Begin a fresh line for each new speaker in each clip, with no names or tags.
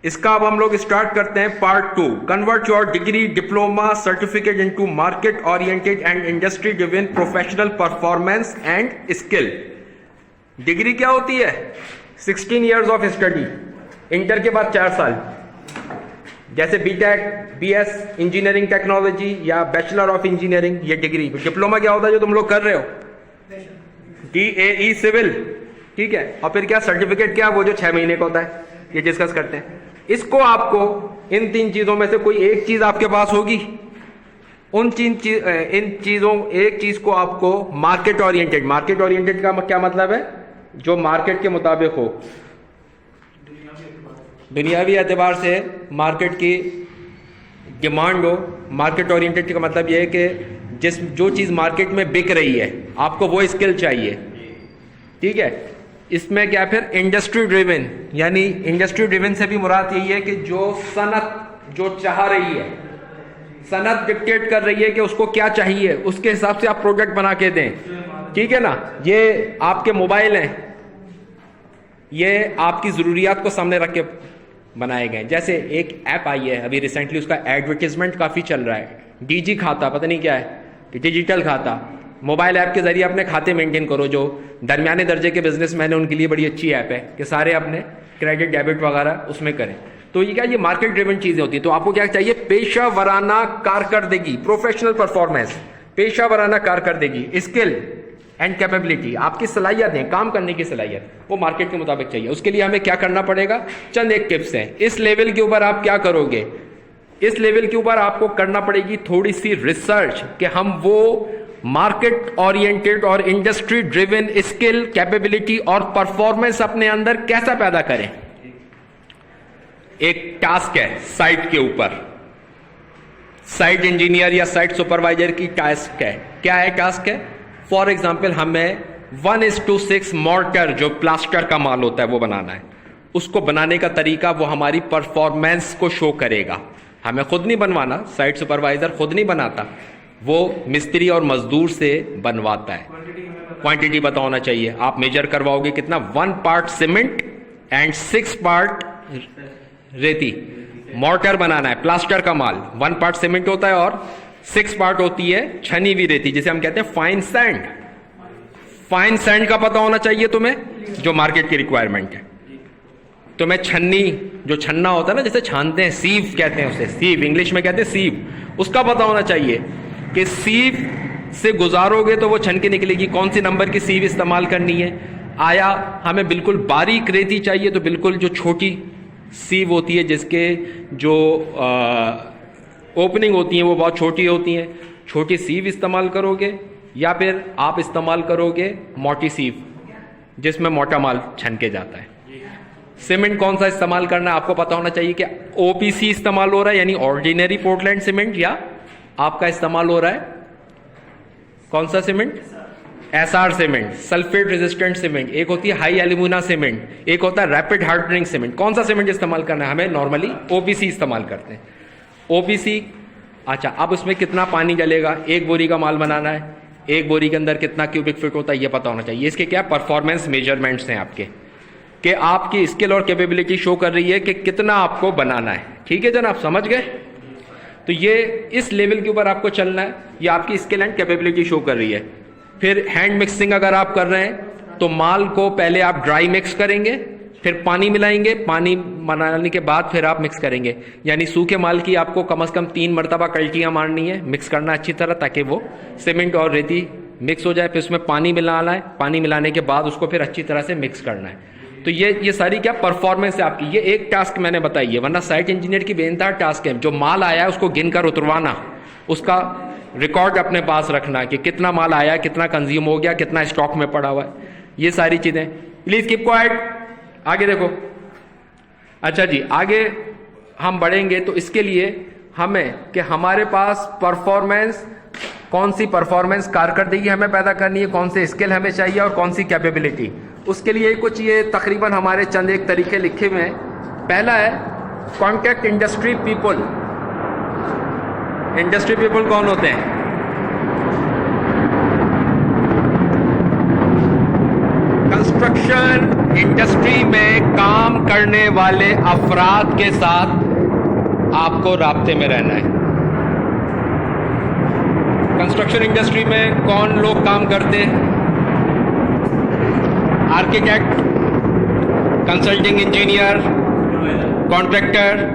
इसका अब हम लोग स्टार्ट करते हैं part 2। Convert your degree diploma certificate into market oriented and industry driven professional performance and skill. Degree क्या होती है? 16 ईयर्स ऑफ स्टडी, इंटर के बाद 4 साल, जैसे बीटेक, बीएस इंजीनियरिंग टेक्नोलॉजी या बैचलर ऑफ इंजीनियरिंग, ये डिग्री। डिप्लोमा क्या होता है जो तुम लोग कर रहे हो? DAE सिविल, ठीक है। और फिर क्या सर्टिफिकेट, क्या वो जो 6 महीने का होता है, ये डिस्कस करते हैं। इसको आपको इन 3 चीजों में से कोई एक चीज आपके पास होगी, इन चीजों एक चीज को आपको मार्केट ओरिएंटेड, मार्केट ओरिएंटेड का क्या मतलब है? जो मार्केट के मुताबिक हो, दुनियावी एतबार से मार्केट की डिमांड हो। मार्केट ओरिएंटेड का मतलब यह है कि जो चीज मार्केट में बिक रही है आपको वो स्किल चाहिए, ठीक है। इसमें क्या, फिर इंडस्ट्री ड्रिवन, यानी इंडस्ट्री ड्रिवन से भी मुराद यही है कि जो सनत जो चाह रही है, सनत डिक्टेट कर रही है कि उसको क्या चाहिए, उसके हिसाब से आप प्रोडक्ट बना के दें, ठीक है ना। ये आपके मोबाइल हैं, ये आपकी जरूरियात को सामने रख के बनाए गए। जैसे एक ऐप आई है अभी रिसेंटली, उसका एडवर्टीजमेंट काफी चल रहा है, DG खाता, पता नहीं क्या है, डिजिटल खाता। मोबाइल ऐप के जरिए अपने खाते मेंटेन करो। जो दरमियाने दर्जे के बिजनेसमैन है उनके लिए बड़ी अच्छी ऐप है कि सारे अपने क्रेडिट डेबिट वगैरह उसमें करें। तो ये क्या, ये मार्केट ड्रिवन चीजें होती है। तो आपको क्या चाहिए? पेशा वराना कारकर्दगी, प्रोफेशनल परफॉर्मेंस, पेशा वराना कारकर्दगी, स्किल एंड कैपेबिलिटी, आपकी सलाहियत, काम करने की सलाहियत, वो मार्केट के मुताबिक चाहिए। उसके लिए हमें क्या करना पड़ेगा? चंद एक टिप्स हैं। इस लेवल के ऊपर आप क्या करोगे? इस लेवल के ऊपर आपको करना पड़ेगी थोड़ी सी रिसर्च कि हम वो मार्केट ओरिएंटेड और इंडस्ट्री ड्रिवन स्किल, कैपेबिलिटी और परफॉर्मेंस अपने अंदर कैसा पैदा करें। एक टास्क है साइट के ऊपर, साइट इंजीनियर या साइट सुपरवाइजर की टास्क है। क्या है टास्क है? फॉर एग्जाम्पल हमें 1:6 मॉर्टर, जो प्लास्टर का माल होता है, वो बनाना है। उसको बनाने का तरीका वो हमारी परफॉर्मेंस को शो करेगा। हमें खुद नहीं बनवाना, साइट सुपरवाइजर खुद नहीं बनाता, वो मिस्त्री और मजदूर से बनवाता है। क्वांटिटी पता होना चाहिए। आप मेजर करवाओगे कितना? 1 पार्ट सीमेंट एंड 6 पार्ट रेती। मॉर्टर बनाना है, प्लास्टर का माल, 1 पार्ट सीमेंट होता है और 6 पार्ट होती है छनी हुई रेती, जिसे हम कहते हैं फाइन सैंड। फाइन सैंड का पता होना चाहिए तुम्हें, जो मार्केट की रिक्वायरमेंट है। तुम्हें छन्नी, जो छन्ना होता है ना, जैसे छानते हैं, सीव कहते हैं उसे, सीव इंग्लिश में कहते हैं सीव, उसका पता होना चाहिए कि सीव से गुजारोगे तो वो छन के निकलेगी। कौन सी नंबर की सीव इस्तेमाल करनी है। आया हमें बिल्कुल बारीक रेती चाहिए, तो बिल्कुल जो छोटी सीव होती है, जिसके जो ओपनिंग होती है वो बहुत छोटी होती हैं, छोटी सीव इस्तेमाल करोगे, या फिर आप इस्तेमाल करोगे मोटी सीव, जिसमें मोटा माल छन के जाता है। सीमेंट कौन सा इस्तेमाल करना है आपको पता होना चाहिए कि OPC इस्तेमाल हो रहा है, यानी ऑर्डिनरी पोर्टलैंड सीमेंट, या आपका इस्तेमाल हो रहा है कौन सा cement? SR cement, sulphate resistant cement. एक होती है हाई एल्यूमिना सीमेंट, एक होता है रैपिड हार्डनिंग सीमेंट। कौन सा सीमेंट इस्तेमाल करना है? हमें नॉर्मली OPC इस्तेमाल करते हैं। OPC, अच्छा, अब उसमें कितना पानी डलेगा? 1 बोरी का माल बनाना है, 1 बोरी के अंदर कितना क्यूबिक फीट होता है, ये पता होना चाहिए। इसके क्या परफॉर्मेंस मेजरमेंट्स हैं आपके, कि आपकी स्किल और कैपेबिलिटी शो कर रही है कि कितना आपको बनाना है। ठीक है जनाब, समझ गए? तो ये इस लेवल के ऊपर आपको चलना है, ये आपकी स्किल एंड कैपेबिलिटी शो कर रही है। फिर हैंड मिक्सिंग अगर आप कर रहे हैं तो माल को पहले आप ड्राई मिक्स करेंगे, फिर पानी मिलाएंगे, पानी बनाने के बाद फिर आप मिक्स करेंगे। यानी सूखे माल की आपको कम से कम 3 मरतबा कल्टियां मारनी है, मिक्स करना अच्छी तरह, ताकि वो सीमेंट और रेती मिक्स हो जाए। फिर उसमें पानी मिलाना है, पानी मिलाने के बाद उसको फिर अच्छी तरह से मिक्स करना है। तो ये सारी क्या परफॉर्मेंस है आपकी। ये एक टास्क मैंने बताई है, वरना साइट इंजीनियर की बेनतहा टास्क है। जो माल आया है उसको गिनकर उतरवाना, उसका रिकॉर्ड अपने पास रखना कि कितना माल आया, कितना कंज्यूम हो गया, कितना स्टॉक में पड़ा हुआ है, ये सारी चीजें। Please keep quiet. आगे देखो। अच्छा जी, आगे हम बढ़ेंगे तो इसके लिए हमें कि हमारे पास परफॉर्मेंस, कौन सी परफॉर्मेंस कारकर्दगी हमें पैदा करनी है, कौन से स्किल हमें चाहिए और कौन सी कैपेबिलिटी। उसके लिए कुछ ये तकरीबन हमारे चंद एक तरीके लिखे हुए हैं। पहला है contact industry people. Industry people कौन होते हैं? कंस्ट्रक्शन इंडस्ट्री में काम करने वाले अफराद के साथ आपको राब्ते में रहना है। कंस्ट्रक्शन इंडस्ट्री में कौन लोग काम करते हैं? Architect, consulting engineer, contractor,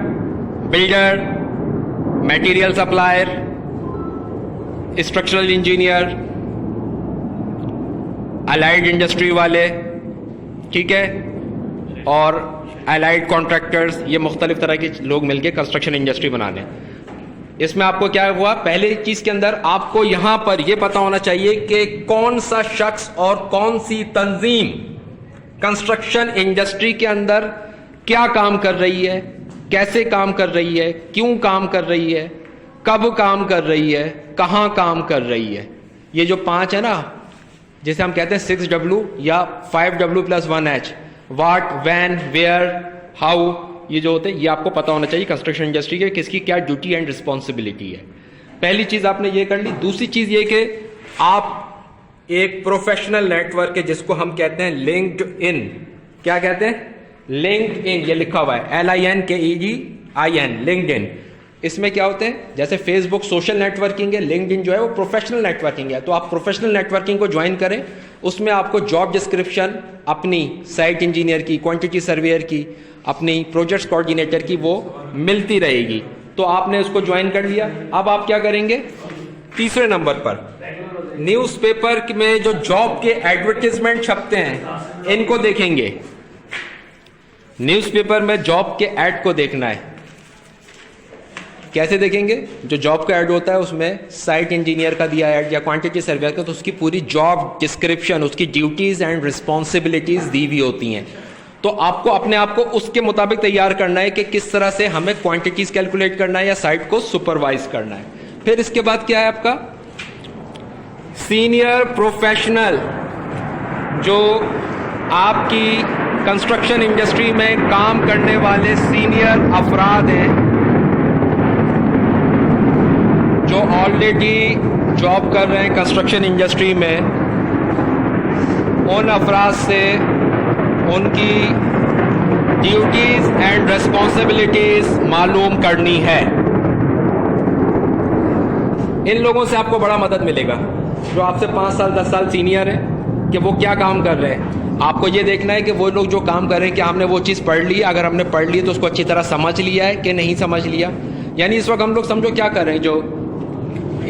builder, material supplier, structural engineer, allied industry वाले, ठीक है, और अलाइड कॉन्ट्रैक्टर्स, ये मुख्तलिफ तरह के लोग मिलकर कंस्ट्रक्शन इंडस्ट्री बनाने। इसमें आपको क्या हुआ, पहले चीज के अंदर आपको यहां पर यह पता होना चाहिए कि कौन सा शख्स और कौन सी तंजीम कंस्ट्रक्शन इंडस्ट्री के अंदर क्या काम कर रही है, कैसे काम कर रही है, क्यों काम कर रही है, कब काम कर रही है, कहां काम कर रही है। ये जो 5 है ना, जिसे हम कहते हैं 6W या 5W+1H, watt, van, where, how, ये जो होते हैं ये आपको पता होना चाहिए कंस्ट्रक्शन इंडस्ट्री के किसकी क्या ड्यूटी एंड रिस्पॉन्सिबिलिटी है। पहली चीज आपने ये कर ली। दूसरी चीज ये कि आप एक प्रोफेशनल नेटवर्क है जिसको हम कहते हैं लिंक्ड इन। क्या कहते हैं? लिंक्ड इन, ये लिखा हुआ है LINKEDIN, लिंक्ड इन। इसमें क्या होते हैं, जैसे फेसबुक सोशल नेटवर्किंग है, लिंक्डइन जो है वो प्रोफेशनल नेटवर्किंग है। तो आप प्रोफेशनल नेटवर्किंग को ज्वाइन करें, उसमें आपको जॉब डिस्क्रिप्शन अपनी साइट इंजीनियर की, क्वांटिटी सर्वेयर की, अपनी प्रोजेक्ट्स कोऑर्डिनेटर की वो मिलती रहेगी। तो आपने उसको ज्वाइन कर लिया। अब आप क्या करेंगे, तीसरे नंबर पर न्यूज़पेपर में जो जॉब के एडवर्टीजमेंट छपते हैं इनको देखेंगे। न्यूज़पेपर में जॉब के ऐड को देखना है। कैसे देखेंगे? जो जॉब का ऐड होता है उसमें साइट इंजीनियर का दिया ऐड या क्वांटिटी सर्वेयर का, तो उसकी पूरी जॉब डिस्क्रिप्शन, उसकी ड्यूटीज एंड रिस्पॉन्सिबिलिटीज दी हुई होती हैं। तो आपको अपने आप को उसके मुताबिक तैयार करना है कि किस तरह से हमें क्वांटिटीज कैलकुलेट करना है या साइट को सुपरवाइज करना है। फिर इसके बाद क्या है आपका सीनियर प्रोफेशनल, जो आपकी कंस्ट्रक्शन इंडस्ट्री में काम करने वाले सीनियर अफराद हैं जो ऑलरेडी जॉब कर रहे हैं कंस्ट्रक्शन इंडस्ट्री में। उन अफराद से उनकी ड्यूटीज एंड रिस्पॉन्सिबिलिटीज मालूम करनी है। इन लोगों से आपको बड़ा मदद मिलेगा जो आपसे 5 साल 10 साल सीनियर हैं, कि वो क्या काम कर रहे हैं। आपको ये देखना है कि वो लोग जो काम कर रहे हैं कि हमने वो चीज़ पढ़ ली, अगर हमने पढ़ ली तो उसको अच्छी तरह समझ लिया है कि नहीं समझ लिया। यानी इस वक्त हम लोग समझो क्या कर रहे हैं, जो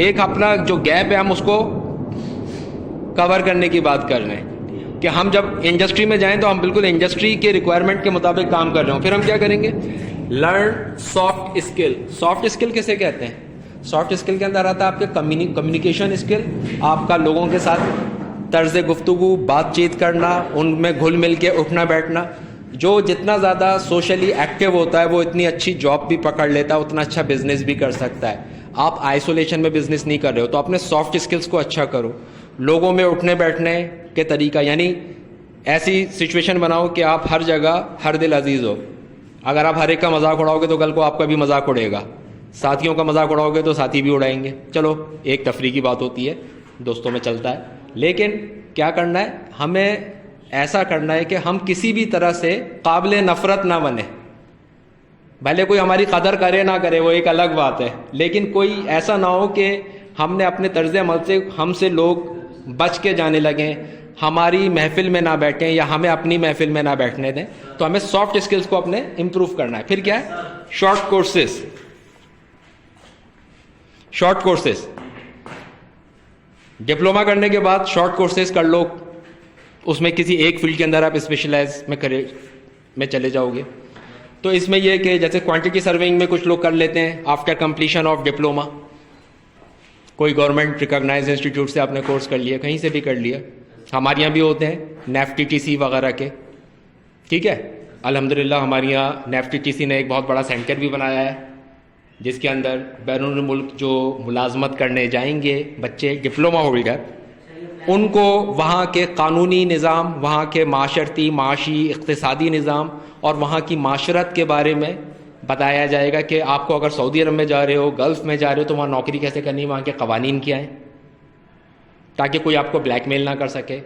एक अपना जो गैप है हम उसको कवर करने की बात कर रहे हैं कि हम जब इंडस्ट्री में जाएं तो हम बिल्कुल इंडस्ट्री के रिक्वायरमेंट के मुताबिक काम कर रहे हो। फिर हम क्या करेंगे, learn soft skill. Soft skill किसे कहते हैं? सॉफ्ट स्किल के अंदर आता है आपके कम्युनिकेशन स्किल, आपका लोगों के साथ तर्ज गुफ्तगू, बातचीत करना, उनमें घुल मिल के उठना बैठना। जो जितना ज़्यादा सोशली एक्टिव होता है वो इतनी अच्छी जॉब भी पकड़ लेता है, उतना अच्छा बिजनेस भी कर सकता है। आप आइसोलेशन में बिजनेस नहीं कर रहे हो तो अपने सॉफ्ट स्किल्स को अच्छा करो। लोगों में उठने बैठने के तरीका, यानी ऐसी सिचुएशन बनाओ कि आप हर जगह हर दिल अजीज हो। अगर आप हर एक का मजाक उड़ाओगे तो कल को आपका भी मजाक उड़ेगा, साथियों का मजाक उड़ाओगे तो साथी भी उड़ाएंगे। चलो एक तफरी की बात होती है, दोस्तों में चलता है, लेकिन क्या करना है, हमें ऐसा करना है कि हम किसी भी तरह से काबिल नफरत ना बने। भले कोई हमारी कदर करे ना करे वो एक अलग बात है, लेकिन कोई ऐसा ना हो कि हमने अपने तर्ज अमल से हमसे लोग बच के जाने लगें, हमारी महफिल में ना बैठें या हमें अपनी महफिल में ना बैठने दें। तो हमें सॉफ्ट स्किल्स को अपने इंप्रूव करना है। फिर क्या है, short courses. Short courses diploma करने के बाद शॉर्ट कोर्सेज कर लो, उसमें किसी एक फील्ड के अंदर आप स्पेशलाइज में चले जाओगे। तो इसमें यह कि जैसे क्वांटिटी सर्वेइंग में कुछ लोग कर लेते हैं आफ्टर कंप्लीशन ऑफ डिप्लोमा, कोई गवर्नमेंट रिकॉग्नाइज इंस्टीट्यूट से आपने कोर्स कर लिया, कहीं से भी कर लिया। हमारे यहाँ भी होते हैं NAFTTC वगैरह के, ठीक है। अल्हम्दुलिल्लाह हमारे यहाँ NAFTTC ने एक बहुत बड़ा सेंटर भी बनाया है जिसके अंदर बैरून मुल्क जो मुलाजमत करने जाएंगे बच्चे डिप्लोमा होल्डर, उनको वहाँ के कानूनी निज़ाम, वहाँ के माशरती, माशी, इक़्तिसादी निज़ाम और वहाँ की माशरत के बारे में बताया जाएगा कि आपको अगर सऊदी अरब में जा रहे हो, गल्फ़ में जा रहे हो तो वहाँ नौकरी कैसे करनी है, वहाँ के क़वानीन क्या हैं, ताकि कोई आपको ब्लैकमेल ना कर सके।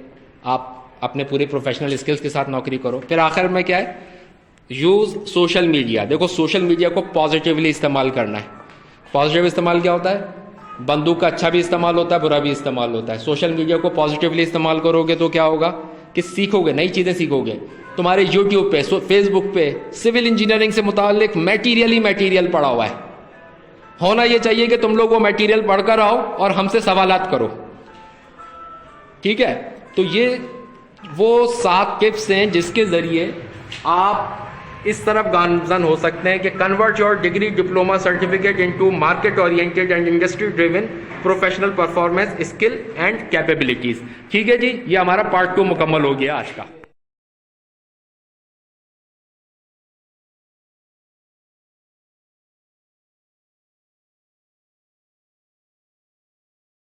आप अपने पूरे प्रोफेशनल स्किल्स के साथ नौकरी करो। फिर आखिर में क्या है, यूज सोशल मीडिया। देखो सोशल मीडिया को पॉजिटिवली इस्तेमाल करना है। पॉजिटिव इस्तेमाल क्या होता है, बंदूक का अच्छा भी इस्तेमाल होता है, बुरा भी इस्तेमाल होता है। सोशल मीडिया को पॉजिटिवली इस्तेमाल करोगे तो क्या होगा कि सीखोगे, नई चीज़ें सीखोगे। तुम्हारे यूट्यूब पे, फेसबुक पे सिविल इंजीनियरिंग से मुतालिक मटेरियल पड़ा हुआ है। होना ये चाहिए कि तुम लोग वो मटेरियल पढ़कर आओ और हमसे सवालात करो, ठीक है। तो ये वो 7 टिप्स हैं जिसके जरिए आप इस तरफ गामजन हो सकते हैं कि convert your degree diploma certificate into market oriented and industry driven professional performance skill and capabilities. ठीक है जी, ये हमारा पार्ट 2 मुकम्मल हो गया आज का।